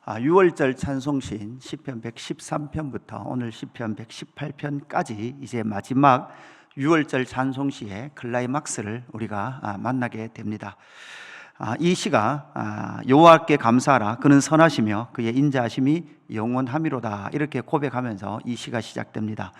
6월절 찬송시인 시편 113편부터 오늘 시편 118편까지 이제 마지막 6월절 찬송시의 클라이막스를 우리가 만나게 됩니다. 이 시가 여호와께 감사하라 그는 선하시며 그의 인자하심이 영원함이로다 이렇게 고백하면서 이 시가 시작됩니다.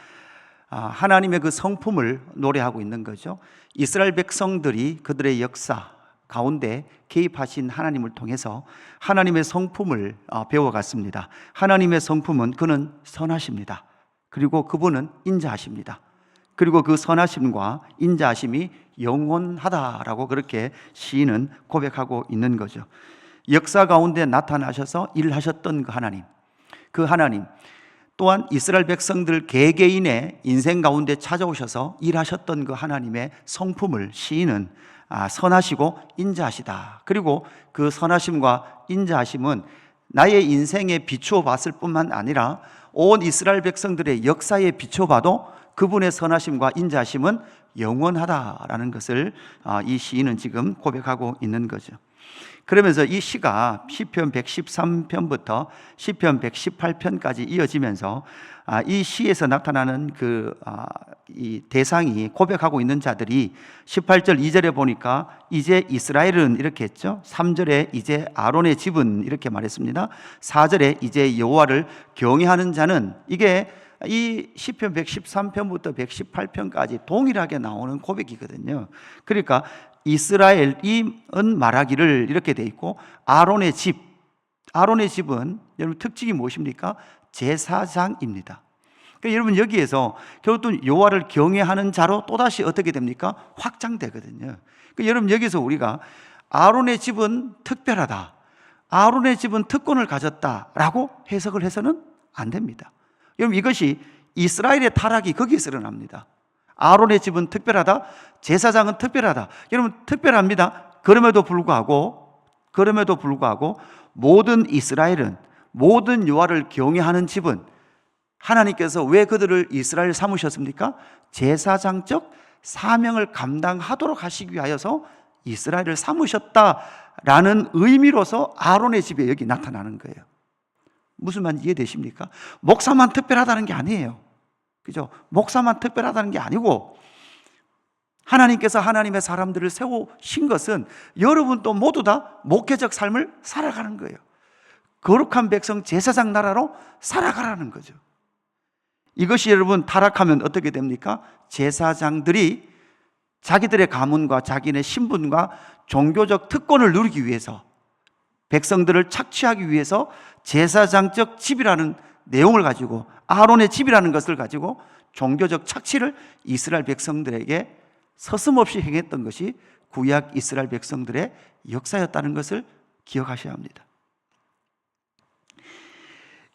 하나님의 그 성품을 노래하고 있는 거죠. 이스라엘 백성들이 그들의 역사 가운데 개입하신 하나님을 통해서 하나님의 성품을 배워갔습니다. 하나님의 성품은 그는 선하십니다. 그리고 그분은 인자하십니다. 그리고 그 선하심과 인자하심이 영원하다라고 그렇게 시인은 고백하고 있는 거죠. 역사 가운데 나타나셔서 일하셨던 그 하나님 또한 이스라엘 백성들 개개인의 인생 가운데 찾아오셔서 일하셨던 그 하나님의 성품을 시인은 선하시고 인자하시다. 그리고 그 선하심과 인자하심은 나의 인생에 비추어 봤을 뿐만 아니라 온 이스라엘 백성들의 역사에 비추어 봐도 그분의 선하심과 인자하심은 영원하다라는 것을 이 시인은 지금 고백하고 있는 거죠. 그러면서 이 시가 시편 113편부터 시편 118편까지 이어지면서 이 시에서 나타나는 이 대상이 고백하고 있는 자들이 18절 2절에 보니까 이제 이스라엘은 이렇게 했죠. 3절에 이제 아론의 집은 이렇게 말했습니다. 4절에 이제 여호와를 경외하는 자는, 이게 이 시편 113편부터 118편까지 동일하게 나오는 고백이거든요. 그러니까 이스라엘은 말하기를 이렇게 돼 있고, 아론의 집은 여러분 특징이 무엇입니까? 제사장입니다. 그러니까 여러분 여기에서 결국 여호와를 경외하는 자로 또다시 어떻게 됩니까? 확장되거든요. 그러니까 여러분 여기서 우리가 아론의 집은 특별하다, 아론의 집은 특권을 가졌다라고 해석을 해서는 안 됩니다. 여러분 이것이 이스라엘의 타락이 거기에서 일어납니다. 아론의 집은 특별하다, 제사장은 특별하다. 여러분 특별합니다. 그럼에도 불구하고 모든 이스라엘은, 모든 여호와를 경외하는 집은 하나님께서 왜 그들을 이스라엘 삼으셨습니까? 제사장적 사명을 감당하도록 하시기 위하여서 이스라엘을 삼으셨다라는 의미로서 아론의 집에 여기 나타나는 거예요. 무슨 말인지 이해되십니까? 목사만 특별하다는 게 아니에요. 그죠? 목사만 특별하다는 게 아니고, 하나님께서 하나님의 사람들을 세우신 것은 여러분도 모두 다 목회적 삶을 살아가는 거예요. 거룩한 백성 제사장 나라로 살아가라는 거죠. 이것이 여러분 타락하면 어떻게 됩니까? 제사장들이 자기들의 가문과 자기네 신분과 종교적 특권을 누리기 위해서, 백성들을 착취하기 위해서 제사장적 집이라는 내용을 가지고, 아론의 집이라는 것을 가지고 종교적 착취를 이스라엘 백성들에게 서슴없이 행했던 것이 구약 이스라엘 백성들의 역사였다는 것을 기억하셔야 합니다.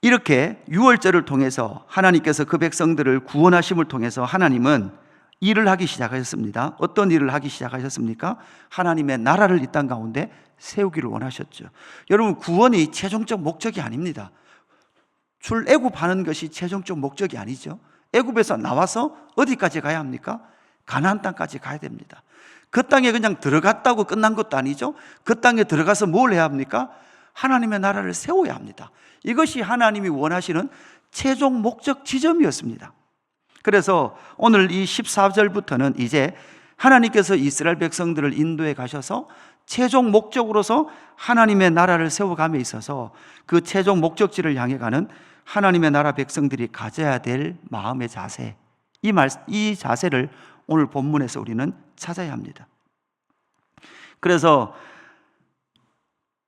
이렇게 유월절을 통해서 하나님께서 그 백성들을 구원하심을 통해서 하나님은 일을 하기 시작하셨습니다. 어떤 일을 하기 시작하셨습니까? 하나님의 나라를 이 땅 가운데 세우기를 원하셨죠. 여러분 구원이 최종적 목적이 아닙니다. 출애굽하는 것이 최종적 목적이 아니죠. 애굽에서 나와서 어디까지 가야 합니까? 가나안 땅까지 가야 됩니다. 그 땅에 그냥 들어갔다고 끝난 것도 아니죠. 그 땅에 들어가서 뭘 해야 합니까? 하나님의 나라를 세워야 합니다. 이것이 하나님이 원하시는 최종 목적 지점이었습니다. 그래서 오늘 이 14절부터는 이제 하나님께서 이스라엘 백성들을 인도해 가셔서 최종 목적으로서 하나님의 나라를 세워감에 있어서 그 최종 목적지를 향해 가는 하나님의 나라 백성들이 가져야 될 마음의 자세, 이 자세를 오늘 본문에서 우리는 찾아야 합니다. 그래서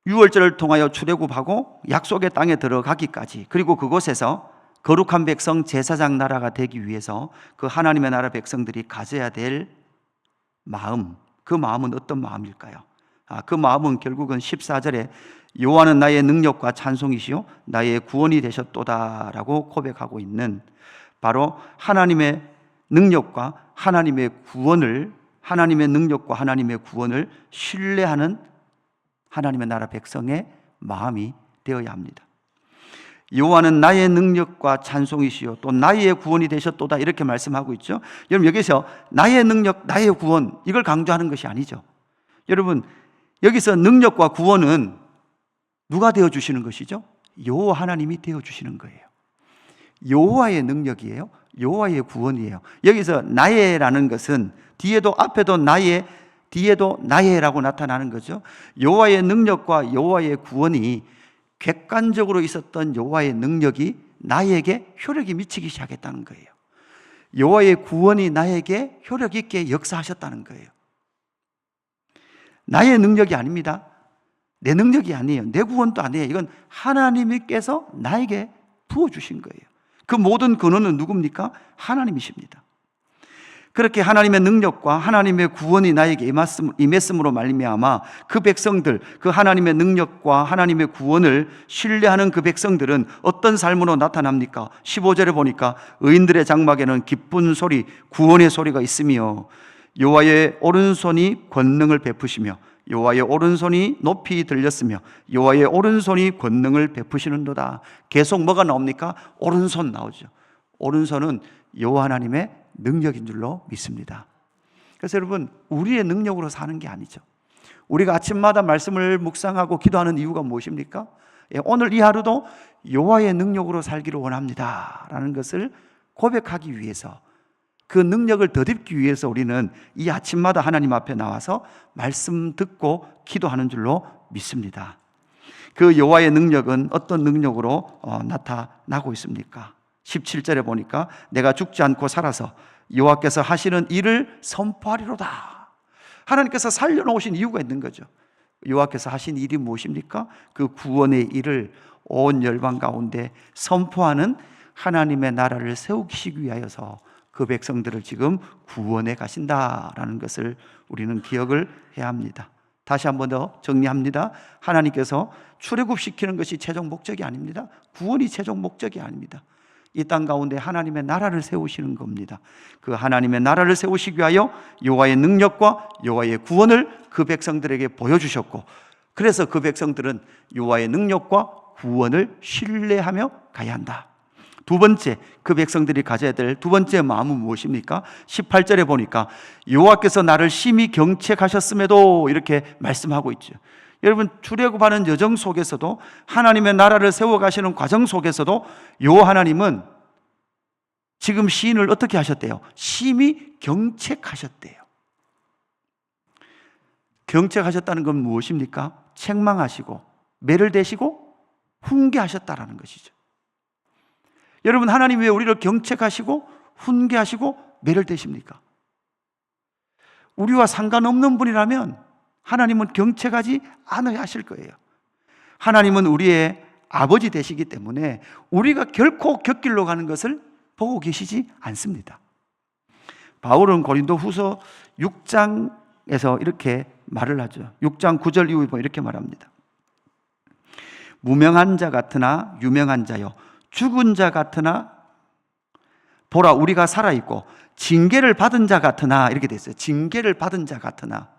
6월절을 통하여 출애굽하고 약속의 땅에 들어가기까지, 그리고 그곳에서 거룩한 백성 제사장 나라가 되기 위해서 그 하나님의 나라 백성들이 가져야 될 마음, 그 마음은 어떤 마음일까요? 그 마음은 결국은 14절에 여호와는 나의 능력과 찬송이시요 나의 구원이 되셨도다라고 고백하고 있는, 바로 하나님의 능력과 하나님의 구원을 신뢰하는 하나님의 나라 백성의 마음이 되어야 합니다. 여호와는 나의 능력과 찬송이시요 또 나의 구원이 되셨도다 이렇게 말씀하고 있죠. 여러분 여기서 나의 능력, 나의 구원 이걸 강조하는 것이 아니죠. 여러분 여기서 능력과 구원은 누가 되어주시는 것이죠? 여호와 하나님이 되어주시는 거예요. 여호와의 능력이에요. 여호와의 구원이에요. 여기서 나의라는 것은 뒤에도 앞에도 나의, 뒤에도 나의라고 나타나는 거죠. 여호와의 능력과 여호와의 구원이 객관적으로 있었던 여호와의 능력이 나에게 효력이 미치기 시작했다는 거예요. 여호와의 구원이 나에게 효력 있게 역사하셨다는 거예요. 나의 능력이 아닙니다. 내 능력이 아니에요. 내 구원도 아니에요. 이건 하나님께서 나에게 부어주신 거예요. 그 모든 근원은 누굽니까? 하나님이십니다. 그렇게 하나님의 능력과 하나님의 구원이 나에게 임했음으로 말미암아 그 백성들, 그 하나님의 능력과 하나님의 구원을 신뢰하는 그 백성들은 어떤 삶으로 나타납니까? 15절에 보니까 의인들의 장막에는 기쁜 소리, 구원의 소리가 있으며 여호와의 오른손이 권능을 베푸시며 여호와의 오른손이 높이 들렸으며 여호와의 오른손이 권능을 베푸시는도다. 계속 뭐가 나옵니까? 오른손 나오죠. 오른손은 여호와 하나님의 능력인 줄로 믿습니다. 그래서 여러분, 우리의 능력으로 사는 게 아니죠. 우리가 아침마다 말씀을 묵상하고 기도하는 이유가 무엇입니까? 오늘 이 하루도 여호와의 능력으로 살기를 원합니다 라는 것을 고백하기 위해서, 그 능력을 덧입기 위해서 우리는 이 아침마다 하나님 앞에 나와서 말씀 듣고 기도하는 줄로 믿습니다. 그 여호와의 능력은 어떤 능력으로 나타나고 있습니까? 17절에 보니까 내가 죽지 않고 살아서 여호와께서 하시는 일을 선포하리로다. 하나님께서 살려놓으신 이유가 있는 거죠. 여호와께서 하신 일이 무엇입니까? 그 구원의 일을 온 열방 가운데 선포하는 하나님의 나라를 세우시기 위하여서 그 백성들을 지금 구원해 가신다라는 것을 우리는 기억을 해야 합니다. 다시 한 번 더 정리합니다. 하나님께서 출애굽시키는 것이 최종 목적이 아닙니다. 구원이 최종 목적이 아닙니다. 이 땅 가운데 하나님의 나라를 세우시는 겁니다. 그 하나님의 나라를 세우시기 위하여 여호와의 능력과 여호와의 구원을 그 백성들에게 보여주셨고, 그래서 그 백성들은 여호와의 능력과 구원을 신뢰하며 가야 한다. 두 번째, 그 백성들이 가져야 될 두 번째 마음은 무엇입니까? 18절에 보니까 여호와께서 나를 심히 경책하셨음에도 이렇게 말씀하고 있죠. 여러분, 출애굽하는 여정 속에서도, 하나님의 나라를 세워가시는 과정 속에서도 여호와 하나님은 지금 시인을 어떻게 하셨대요? 심히 경책하셨대요. 경책하셨다는 건 무엇입니까? 책망하시고 매를 대시고 훈계하셨다라는 것이죠. 여러분, 하나님 왜 우리를 경책하시고 훈계하시고 매를 대십니까? 우리와 상관없는 분이라면 하나님은 경책하지 않아야 하실 거예요. 하나님은 우리의 아버지 되시기 때문에 우리가 결코 곁길로 가는 것을 보고 계시지 않습니다. 바울은 고린도 후서 6장에서 이렇게 말을 하죠. 6장 9절 이후에 보면 이렇게 말합니다. 무명한 자 같으나 유명한 자요, 죽은 자 같으나 보라 우리가 살아있고, 징계를 받은 자 같으나, 이렇게 돼 있어요. 징계를 받은 자 같으나.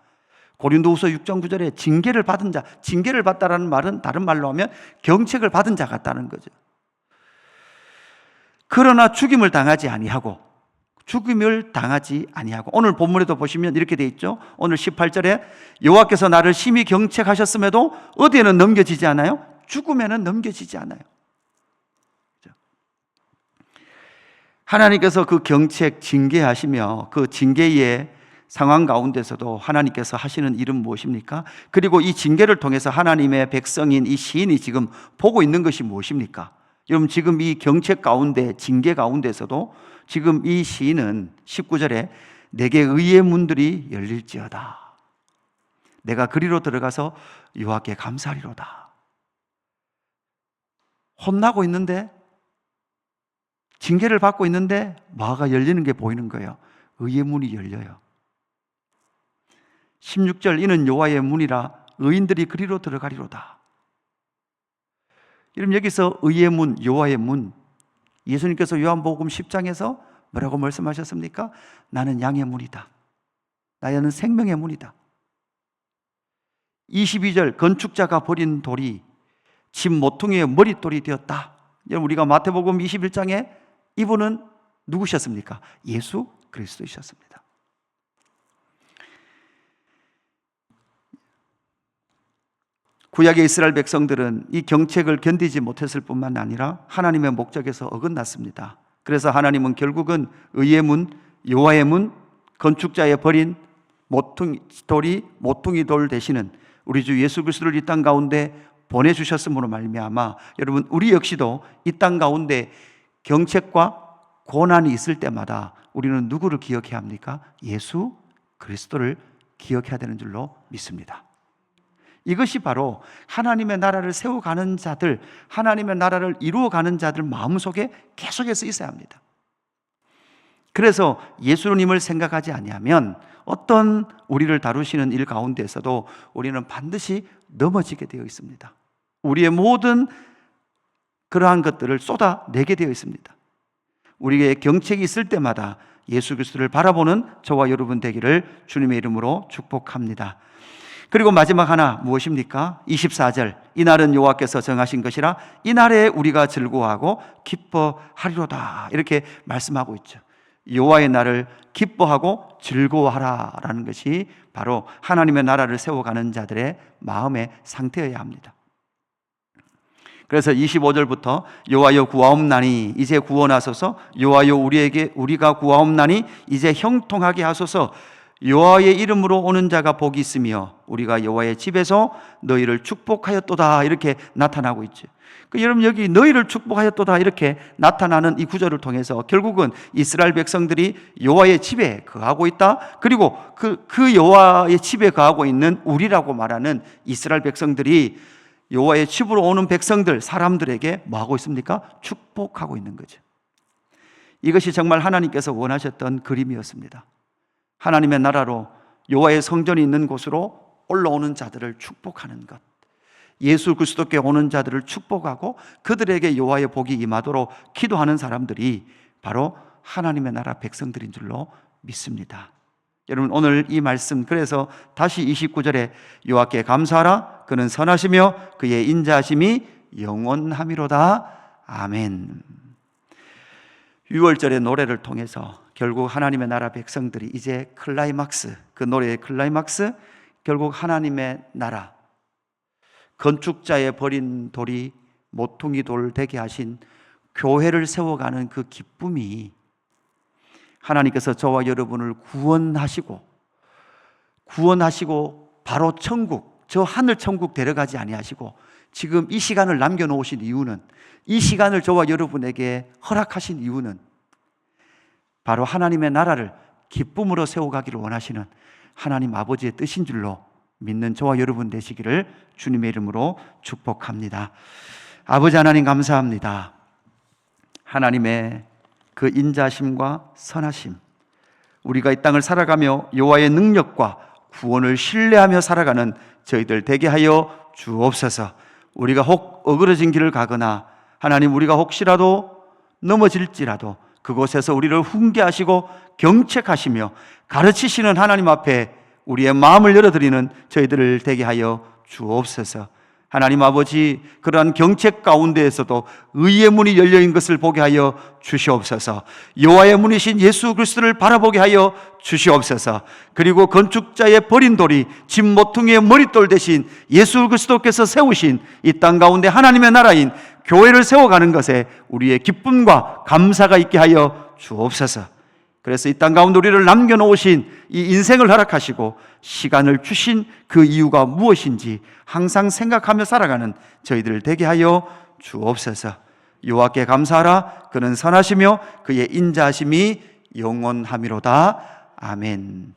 고린도후서 6장 9절에 징계를 받은 자, 징계를 받다라는 말은 다른 말로 하면 경책을 받은 자 같다는 거죠. 그러나 죽임을 당하지 아니하고, 오늘 본문에도 보시면 이렇게 돼 있죠. 오늘 18절에 여호와께서 나를 심히 경책하셨음에도 어디에는 넘겨지지 않아요? 죽음에는 넘겨지지 않아요. 하나님께서 그 경책, 징계하시며 그 징계의 상황 가운데서도 하나님께서 하시는 일은 무엇입니까? 그리고 이 징계를 통해서 하나님의 백성인 이 시인이 지금 보고 있는 것이 무엇입니까? 여러분, 지금 이 경책 가운데, 징계 가운데서도 지금 이 시인은 19절에 내게 의의 문들이 열릴지어다. 내가 그리로 들어가서 여호와께 감사하리로다. 혼나고 있는데, 징계를 받고 있는데 뭐가 열리는 게 보이는 거예요. 의의 문이 열려요. 16절 이는 여호와의 문이라 의인들이 그리로 들어가리로다. 여러분, 여기서 의의 문, 여호와의 문, 예수님께서 요한복음 10장에서 뭐라고 말씀하셨습니까? 나는 양의 문이다. 나는 생명의 문이다. 22절 건축자가 버린 돌이 집 모퉁이의 머릿돌이 되었다. 여러분, 우리가 마태복음 21장에 이분은 누구셨습니까? 예수 그리스도이셨습니다. 구약의 이스라엘 백성들은 이 경책을 견디지 못했을 뿐만 아니라 하나님의 목적에서 어긋났습니다. 그래서 하나님은 결국은 의의 문, 여호와의 문, 건축자의 버린 모퉁이 돌 되시는 우리 주 예수 그리스도를 이 땅 가운데 보내주셨음으로 말미암아 여러분, 우리 역시도 이 땅 가운데 경책과 고난이 있을 때마다 우리는 누구를 기억해야 합니까? 예수 그리스도를 기억해야 되는 줄로 믿습니다. 이것이 바로 하나님의 나라를 세워가는 자들, 하나님의 나라를 이루어가는 자들 마음속에 계속해서 있어야 합니다. 그래서 예수님을 생각하지 아니하면 어떤 우리를 다루시는 일 가운데서도 우리는 반드시 넘어지게 되어 있습니다. 우리의 모든 그러한 것들을 쏟아내게 되어 있습니다. 우리에게 경책이 있을 때마다 예수 그리스도를 바라보는 저와 여러분 되기를 주님의 이름으로 축복합니다. 그리고 마지막 하나 무엇입니까? 24절, 이날은 여호와께서 정하신 것이라 이날에 우리가 즐거워하고 기뻐하리로다, 이렇게 말씀하고 있죠. 여호와의 날을 기뻐하고 즐거워하라라는 것이 바로 하나님의 나라를 세워가는 자들의 마음의 상태여야 합니다. 그래서 25절부터 여호와여 구하옵나니 이제 구원하소서, 여호와여 우리가 구하옵나니 이제 형통하게 하소서, 여호와의 이름으로 오는 자가 복이 있으며 우리가 여호와의 집에서 너희를 축복하였도다, 이렇게 나타나고 있죠. 여러분, 여기 너희를 축복하였도다 이렇게 나타나는 이 구절을 통해서 결국은 이스라엘 백성들이 여호와의 집에 거하고 있다, 그리고 그 여호와의 집에 거하고 있는 우리라고 말하는 이스라엘 백성들이 여호와의 집으로 오는 백성들, 사람들에게 뭐 하고 있습니까? 축복하고 있는 거죠. 이것이 정말 하나님께서 원하셨던 그림이었습니다. 하나님의 나라로 여호와의 성전이 있는 곳으로 올라오는 자들을 축복하는 것, 예수 그리스도께 오는 자들을 축복하고 그들에게 여호와의 복이 임하도록 기도하는 사람들이 바로 하나님의 나라 백성들인 줄로 믿습니다. 여러분, 오늘 이 말씀, 그래서 다시 29절에 여호와께 감사하라, 그는 선하시며 그의 인자하심이 영원함이로다. 아멘. 유월절의 노래를 통해서 결국 하나님의 나라 백성들이 이제 클라이막스, 그 노래의 클라이막스, 결국 하나님의 나라, 건축자의 버린 돌이 모퉁이 돌 되게 하신 교회를 세워가는 그 기쁨이, 하나님께서 저와 여러분을 구원하시고 바로 천국, 저 하늘 천국 데려가지 아니하시고 지금 이 시간을 남겨놓으신 이유는, 이 시간을 저와 여러분에게 허락하신 이유는 바로 하나님의 나라를 기쁨으로 세워가기를 원하시는 하나님 아버지의 뜻인 줄로 믿는 저와 여러분 되시기를 주님의 이름으로 축복합니다. 아버지 하나님, 감사합니다. 하나님의 그 인자심과 선하심, 우리가 이 땅을 살아가며 여호와의 능력과 구원을 신뢰하며 살아가는 저희들 되게 하여 주옵소서. 우리가 혹 어그러진 길을 가거나 하나님, 우리가 혹시라도 넘어질지라도 그곳에서 우리를 훈계하시고 경책하시며 가르치시는 하나님 앞에 우리의 마음을 열어드리는 저희들을 되게 하여 주옵소서. 하나님 아버지, 그러한 경책 가운데에서도 의의 문이 열려있는 것을 보게 하여 주시옵소서. 여호와의 문이신 예수 그리스도를 바라보게 하여 주시옵소서. 그리고 건축자의 버린 돌이 집 모퉁이의 머릿돌 대신 예수 그리스도께서 세우신 이 땅 가운데 하나님의 나라인 교회를 세워가는 것에 우리의 기쁨과 감사가 있게 하여 주옵소서. 그래서 이 땅 가운데 우리를 남겨놓으신 이 인생을 허락하시고 시간을 주신 그 이유가 무엇인지 항상 생각하며 살아가는 저희들 되게 하여 주옵소서. 여호와께 감사하라, 그는 선하시며 그의 인자하심이 영원함이로다. 아멘.